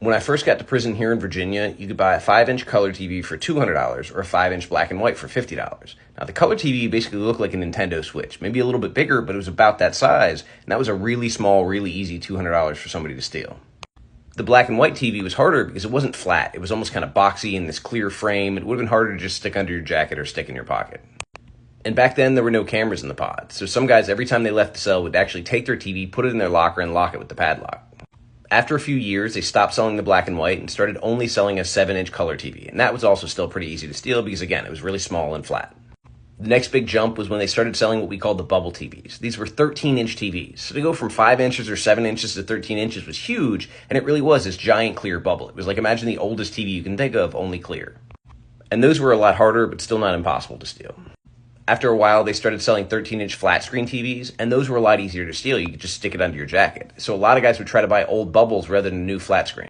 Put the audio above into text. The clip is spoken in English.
When I first got to prison here in Virginia, you could buy a 5-inch color TV for $200 or a 5-inch black and white for $50. Now, the color TV basically looked like a Nintendo Switch, maybe a little bit bigger, but it was about that size, and that was a really small, really easy $200 for somebody to steal. The black and white TV was harder because it wasn't flat. It was almost kind of boxy in this clear frame. It would have been harder to just stick under your jacket or stick in your pocket. And back then, there were no cameras in the pod, so some guys, every time they left the cell, would actually take their TV, put it in their locker, and lock it with the padlock. After a few years, they stopped selling the black and white and started only selling a 7-inch color TV, and that was also still pretty easy to steal because, again, it was really small and flat. The next big jump was when they started selling what we called the bubble TVs. These were 13-inch TVs. So to go from 5 inches or 7 inches to 13 inches was huge, and it really was this giant clear bubble. It was like, imagine the oldest TV you can think of, only clear. And those were a lot harder, but still not impossible to steal. After a while, they started selling 13-inch flat screen TVs, and those were a lot easier to steal. You could just stick it under your jacket. So a lot of guys would try to buy old bubbles rather than new flat screen.